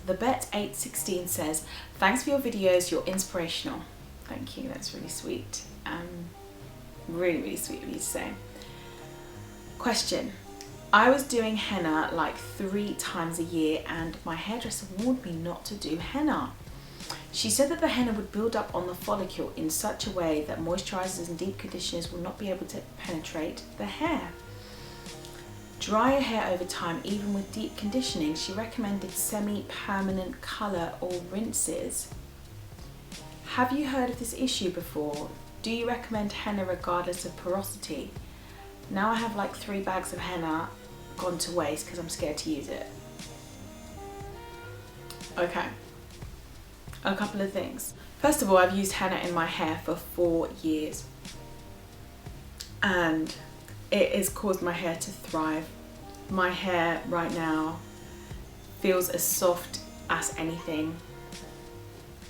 The Bet 816 says, thanks for your videos, you're inspirational. Thank you, that's really sweet. Really sweet of you to say. Question. I was doing henna like 3 times a year and my hairdresser warned me not to do henna. She said that the henna would build up on the follicle in such a way that moisturizers and deep conditioners will not be able to penetrate the hair. Dry your hair over time, even with deep conditioning. She recommended semi-permanent color or rinses. Have you heard of this issue before? Do you recommend henna regardless of porosity? Now I have like 3 bags of henna gone to waste because I'm scared to use it. Okay, a couple of things. First of all, I've used henna in my hair for 4 years and it has caused my hair to thrive. My hair right now feels as soft as anything.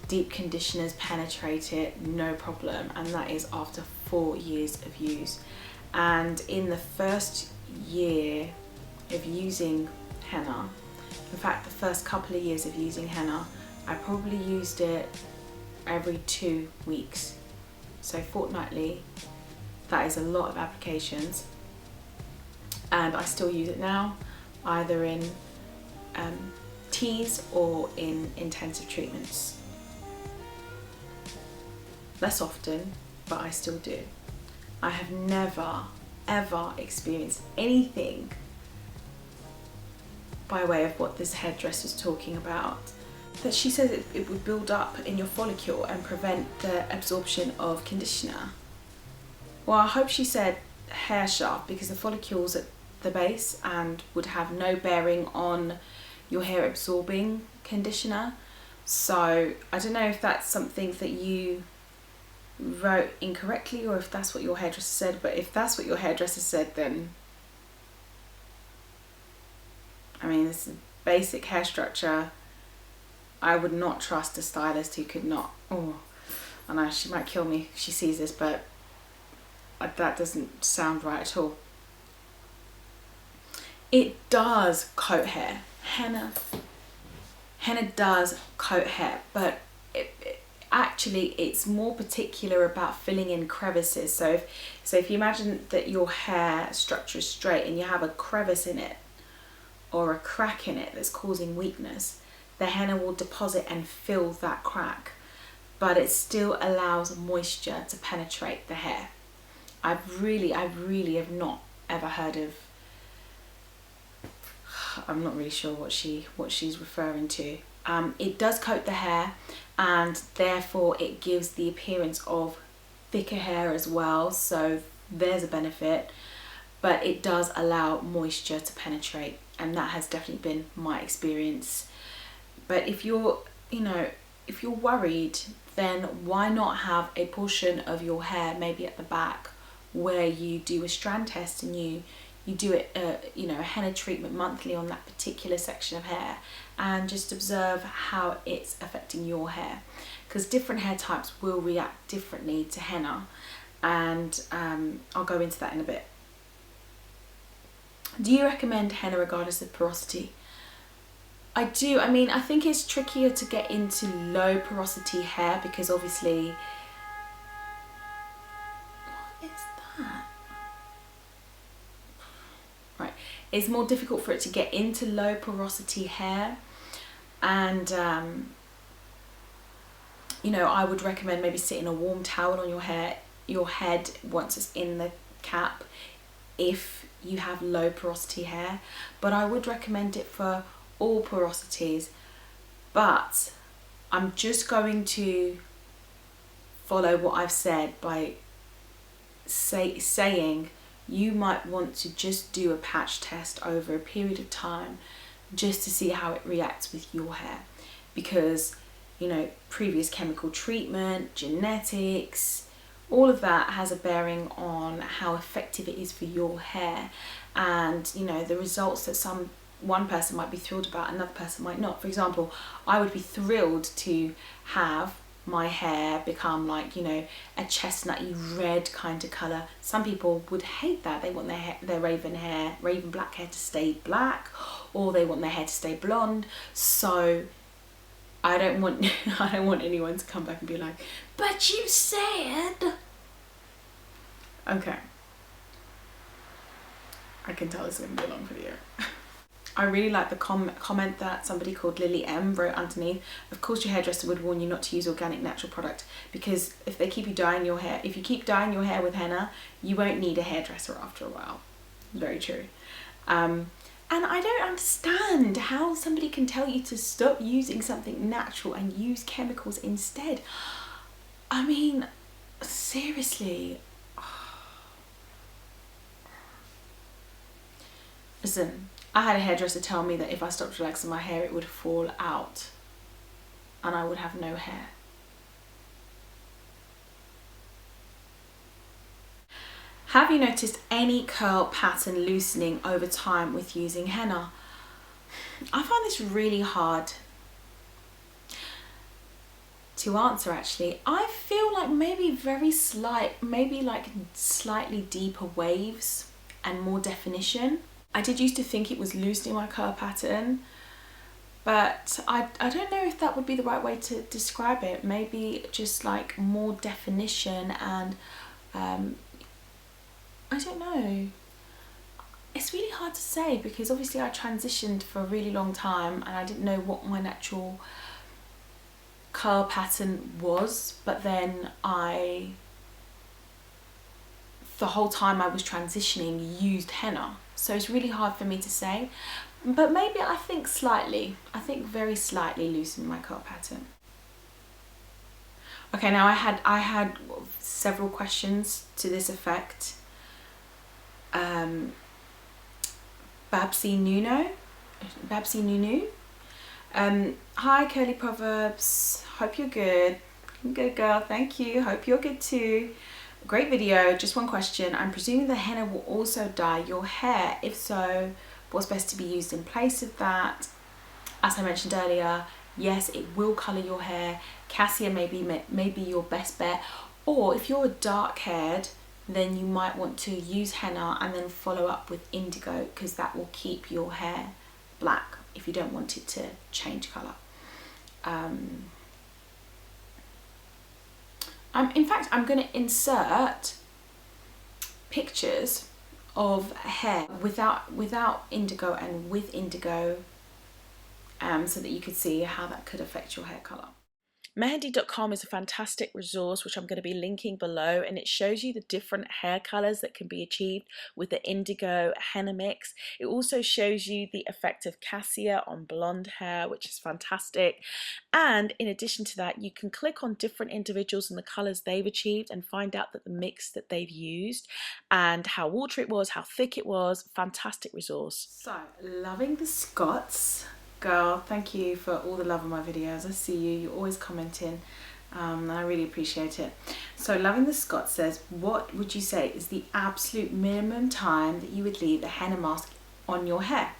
Deep conditioners penetrate it, no problem, and that is after 4 years of use. And in the first year of using henna, in fact the first couple of years of using henna, I probably used it every 2 weeks, so fortnightly. That is a lot of applications, and I still use it now, either in teas or in intensive treatments. Less often, but I still do. I have never ever experienced anything by way of what this hairdresser is talking about. That she says it would build up in your follicle and prevent the absorption of conditioner. Well, I hope she said hair shaft, because the follicle's at the base and would have no bearing on your hair absorbing conditioner. So I don't know if that's something that you wrote incorrectly or if that's what your hairdresser said, but if that's what your hairdresser said, then I mean, this is basic hair structure. I would not trust a stylist who could not, oh, I know she might kill me if she sees this, but that doesn't sound right at all. It does coat hair. Henna does coat hair, but actually it's more particular about filling in crevices. So if you imagine that your hair structure is straight and you have a crevice in it or a crack in it that's causing weakness, the henna will deposit and fill that crack, but it still allows moisture to penetrate the hair. I really have not ever heard of, I'm not really sure what she's referring to. It does coat the hair and therefore it gives the appearance of thicker hair as well, so there's a benefit, but it does allow moisture to penetrate, and that has definitely been my experience. But if you're worried, then why not have a portion of your hair maybe at the back where you do a strand test and you do it, a henna treatment monthly on that particular section of hair, and just observe how it's affecting your hair, because different hair types will react differently to henna, and I'll go into that in a bit. Do you recommend henna regardless of porosity? I do. I mean, I think it's trickier to get into low porosity hair because obviously, what is that? Right, it's more difficult for it to get into low porosity hair, and I would recommend maybe sitting a warm towel on your head once it's in the cap if you have low porosity hair, but I would recommend it for all porosities. But I'm just going to follow what I've said by saying you might want to just do a patch test over a period of time just to see how it reacts with your hair, because previous chemical treatment, genetics, all of that has a bearing on how effective it is for your hair, and the results that one person might be thrilled about, another person might not. For example, I would be thrilled to have my hair become like a chestnutty red kind of colour. Some people would hate that. They want their raven black hair to stay black, or they want their hair to stay blonde. So I don't want I don't want anyone to come back and be like, but you said. Okay. I can tell this is going to be a long video. I really like the comment that somebody called Lily M wrote underneath. Of course your hairdresser would warn you not to use organic natural product, because if they keep you dyeing your hair, if you keep dyeing your hair with henna, you won't need a hairdresser after a while. Very true. And I don't understand how somebody can tell you to stop using something natural and use chemicals instead. I mean, seriously. Listen, I had a hairdresser tell me that if I stopped relaxing my hair, it would fall out and I would have no hair. Have you noticed any curl pattern loosening over time with using henna? I find this really hard to answer actually. I feel like maybe like slightly deeper waves and more definition. I did used to think it was loosening my curl pattern, but I don't know if that would be the right way to describe it. Maybe just like more definition and I don't know. It's really hard to say because obviously I transitioned for a really long time and I didn't know what my natural curl pattern was, but then the whole time I was transitioning used henna. So it's really hard for me to say, but maybe I think very slightly loosened my curl pattern. Okay, now I had several questions to this effect. Babsy Nunu. Hi Curly Proverbs, hope you're good. Good girl, thank you. Hope you're good too. Great video. Just one question. I'm presuming the henna will also dye your hair. If so, what's best to be used in place of that? As I mentioned earlier, yes, it will colour your hair. Cassia may be your best bet. Or if you're dark haired, then you might want to use henna and then follow up with indigo, because that will keep your hair black if you don't want it to change colour. In fact, I'm going to insert pictures of hair without indigo and with indigo, so that you could see how that could affect your hair colour. Mehendi.com is a fantastic resource which I'm going to be linking below, and it shows you the different hair colours that can be achieved with the indigo henna mix. It also shows you the effect of cassia on blonde hair, which is fantastic. And in addition to that, you can click on different individuals and the colours they've achieved and find out that the mix that they've used and how watery it was, how thick it was. Fantastic resource. So, loving the Scots. Girl, thank you for all the love on my videos. I see you, you're always commenting, and I really appreciate it. So Loving the Scot says, what would you say is the absolute minimum time that you would leave a henna mask on your hair?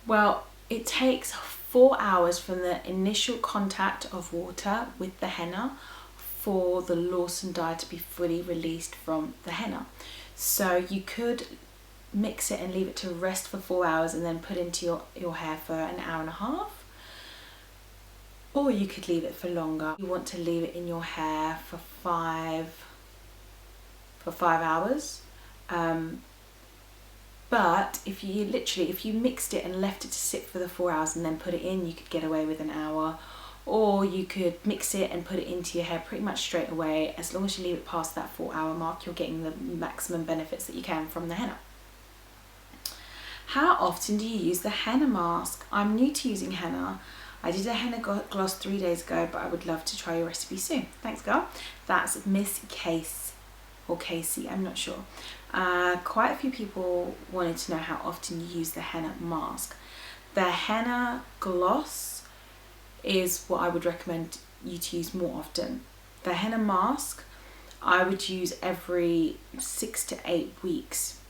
Well, it takes 4 hours from the initial contact of water with the henna for the Lawson dye to be fully released from the henna. So you could mix it and leave it to rest for 4 hours and then put into your hair for an hour and a half, or you could leave it for longer. You want to leave it in your hair for 5 hours, but if you mixed it and left it to sit for the 4 hours and then put it in, you could get away with an hour, or you could mix it and put it into your hair pretty much straight away. As long as you leave it past that 4 hour mark, you're getting the maximum benefits that you can from the henna. How often do you use the henna mask? I'm new to using henna. I did a henna gloss 3 days ago, but I would love to try your recipe soon. Thanks, girl. That's Miss Case, or Casey, I'm not sure. Quite a few people wanted to know how often you use the henna mask. The henna gloss is what I would recommend you to use more often. The henna mask, I would use every 6 to 8 weeks.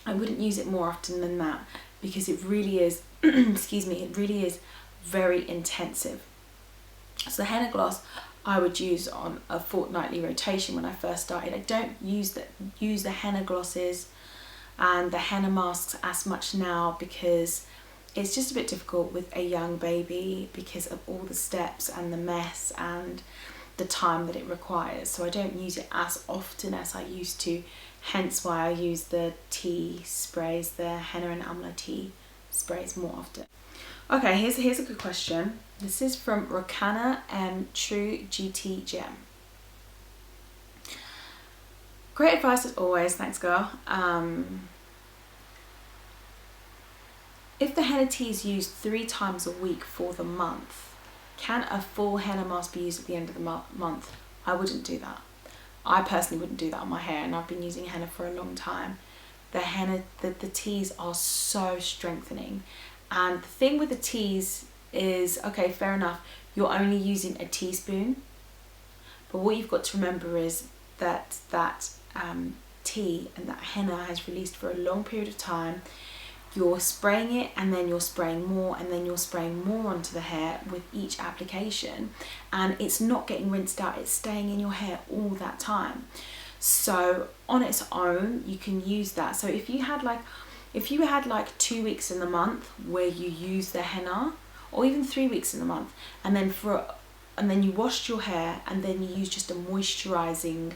I wouldn't use it more often than that because it really is, excuse me, it really is very intensive. So the henna gloss I would use on a fortnightly rotation when I first started. I don't use the henna glosses and the henna masks as much now because it's just a bit difficult with a young baby because of all the steps and the mess and the time that it requires. So I don't use it as often as I used to, hence why I use the tea sprays, the Henna and Amla tea sprays more often. Okay, here's a good question. This is from Rokana M True GT Gem. Great advice as always, thanks girl. If the henna tea is used 3 times a week for the month, can a full henna mask be used at the end of the month? I wouldn't do that. I personally wouldn't do that on my hair, and I've been using henna for a long time. The henna, the teas are so strengthening. And the thing with the teas is, okay, fair enough, you're only using a teaspoon. But what you've got to remember is that tea and that henna has released for a long period of time. You're spraying it, and then you're spraying more, and then you're spraying more onto the hair with each application, and it's not getting rinsed out, it's staying in your hair all that time. So on its own, you can use that. So if you had like 2 weeks in the month where you use the henna, or even 3 weeks in the month, and then you washed your hair, and then you use just a moisturizing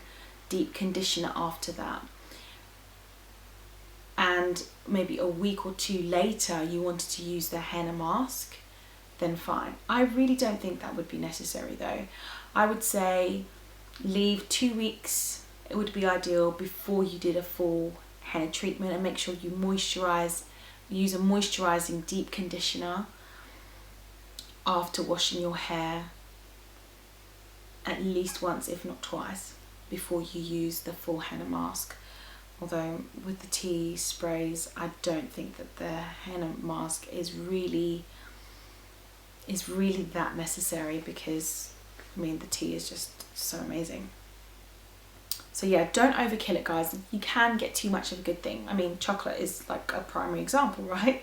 deep conditioner after that, and maybe a week or 2 later you wanted to use the henna mask, then fine. I really don't think that would be necessary though. I would say leave 2 weeks, it would be ideal, before you did a full henna treatment, and make sure you moisturize, use a moisturizing deep conditioner after washing your hair at least once, if not twice, before you use the full henna mask. Although with the tea sprays, I don't think that the henna mask is really that necessary, because I mean the tea is just so amazing. So yeah, don't overkill it guys. You can get too much of a good thing. I mean, chocolate is like a primary example, right?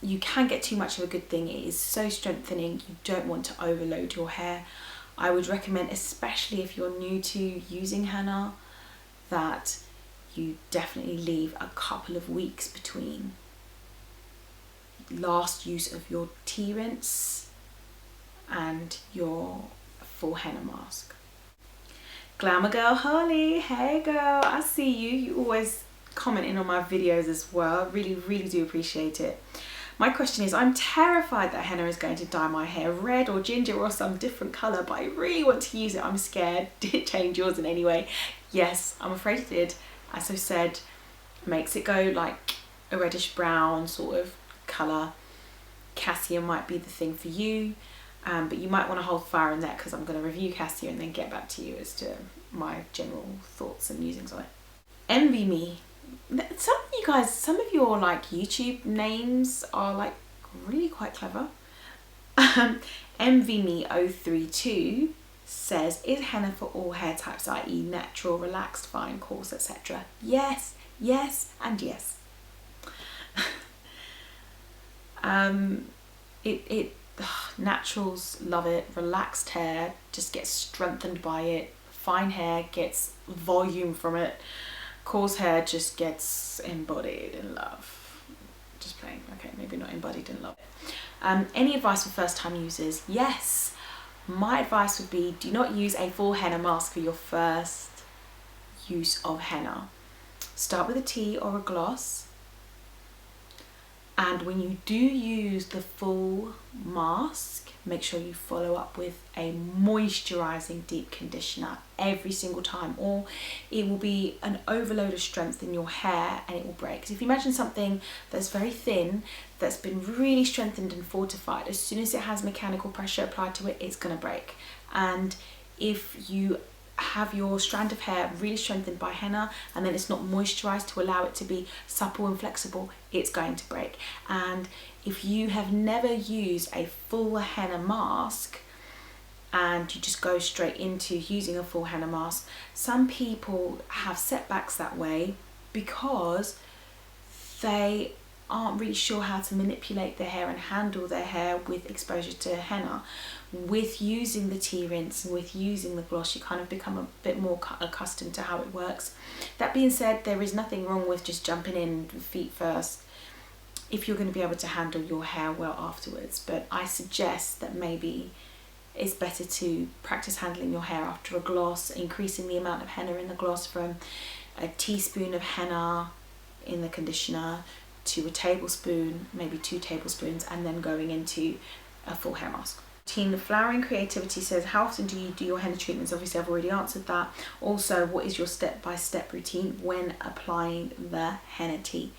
You can get too much of a good thing. It is so strengthening. You don't want to overload your hair. I would recommend, especially if you're new to using henna, that you definitely leave a couple of weeks between last use of your tea rinse and your full henna mask. Glamour Girl Holly, hey girl, I see you. You always commenting on my videos as well. Really do appreciate it. My question is, I'm terrified that henna is going to dye my hair red or ginger or some different colour, but I really want to use it. I'm scared. Did it change yours in any way? Yes, I'm afraid it did. As I said, makes it go like a reddish brown sort of colour. Cassia might be the thing for you, but you might want to hold fire on that, because I'm going to review Cassia and then get back to you as to my general thoughts and musings on it. Envy Me. Some of you guys, some of your like YouTube names are like really quite clever. Envy Me 032 says, is henna for all hair types, i.e. natural, relaxed, fine, coarse, etc.? Yes, yes, and yes. Naturals love it. Relaxed hair just gets strengthened by it. Fine hair gets volume from it. Coarse hair just gets embodied in love. Just playing. Okay, maybe not embodied in love. Any advice for first time users? Yes. My advice would be, do not use a full henna mask for your first use of henna. Start with a tea or a gloss, and when you do use the full mask, make sure you follow up with a moisturizing deep conditioner every single time, or it will be an overload of strength in your hair and it will break. Because if you imagine something that's very thin, that's been really strengthened and fortified, as soon as it has mechanical pressure applied to it, it's going to break. And if you have your strand of hair really strengthened by henna and then it's not moisturized to allow it to be supple and flexible, it's going to break. And if you have never used a full henna mask and you just go straight into using a full henna mask, some people have setbacks that way because they aren't really sure how to manipulate their hair and handle their hair with exposure to henna. With using the tea rinse and with using the gloss, you kind of become a bit more accustomed to how it works. That being said, there is nothing wrong with just jumping in feet first. if you're going to be able to handle your hair well afterwards. But I suggest that maybe it's better to practice handling your hair after a gloss, increasing the amount of henna in the gloss from a teaspoon of henna in the conditioner to a tablespoon, maybe 2 tablespoons, and then going into a full hair mask. The Flowering Creativity says, how often do you do your henna treatments? Obviously I've already answered that. Also, what is your step-by-step routine when applying the henna tea?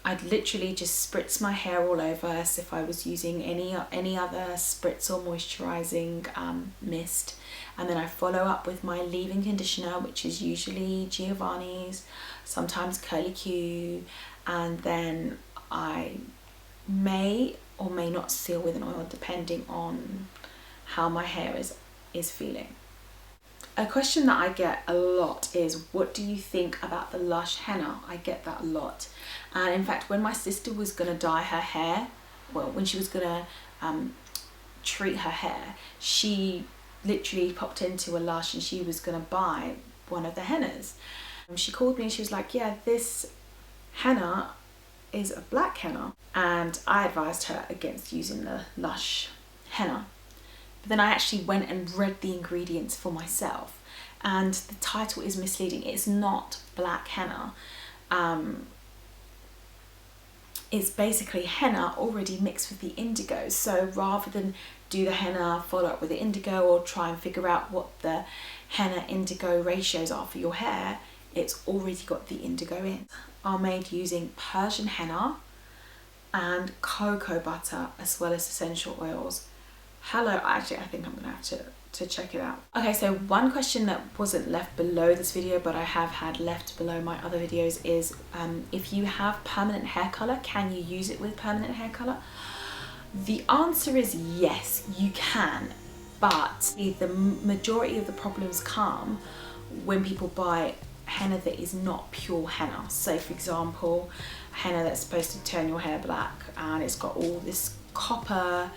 I'd literally just spritz my hair all over as if I was using any other spritz or moisturizing mist, and then I follow up with my leave-in conditioner, which is usually Giovanni's, sometimes Curly Q, and then I may or may not seal with an oil depending on how my hair is feeling. A question that I get a lot is, what do you think about the Lush henna? I get that a lot. And in fact, when my sister was going to dye her hair, well, when she was going to treat her hair, she literally popped into a Lush and she was going to buy one of the hennas. She called me and she was like, yeah, this henna is a black henna. And I advised her against using the Lush henna. But then I actually went and read the ingredients for myself, and the title is misleading. It's not black henna. It's basically henna already mixed with the indigo. So rather than do the henna, follow up with the indigo, or try and figure out what the henna indigo ratios are for your hair, it's already got the indigo in. Are made using Persian henna and cocoa butter, as well as essential oils. Hello, actually I think I'm gonna have to check it out. Okay, so one question that wasn't left below this video, but I have had left below my other videos is, if you have permanent hair color, can you use it with permanent hair color? The answer is yes, you can, but the majority of the problems come when people buy henna that is not pure henna. So for example, henna that's supposed to turn your hair black, and it's got all this copper,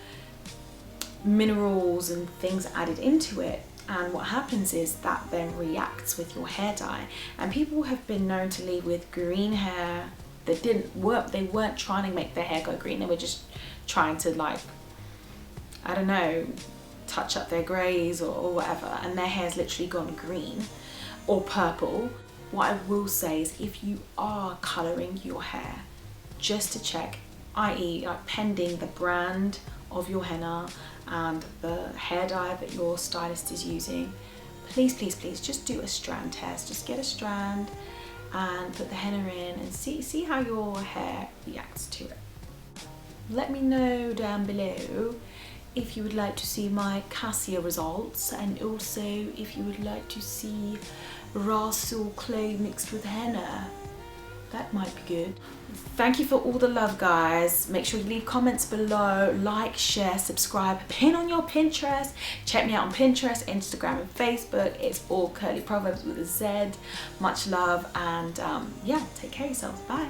minerals and things added into it, and what happens is that then reacts with your hair dye. And people have been known to leave with green hair that didn't work. They weren't trying to make their hair go green, they were just trying to, like, I don't know, touch up their greys or whatever, and their hair's literally gone green or purple. What I will say is, if you are colouring your hair, just to check, i.e. like pending the brand of your henna and the hair dye that your stylist is using, please, please, please just do a strand test. Just get a strand and put the henna in and see how your hair reacts to it. Let me know down below if you would like to see my cassia results, and also if you would like to see Rasul clay mixed with henna. That might be good. Thank you for all the love, guys. Make sure you leave comments below, like, share, subscribe, pin on your Pinterest. Check me out on Pinterest, Instagram and Facebook. It's all Curly Proverbs with a Z. Much love, and yeah, take care of yourselves. Bye.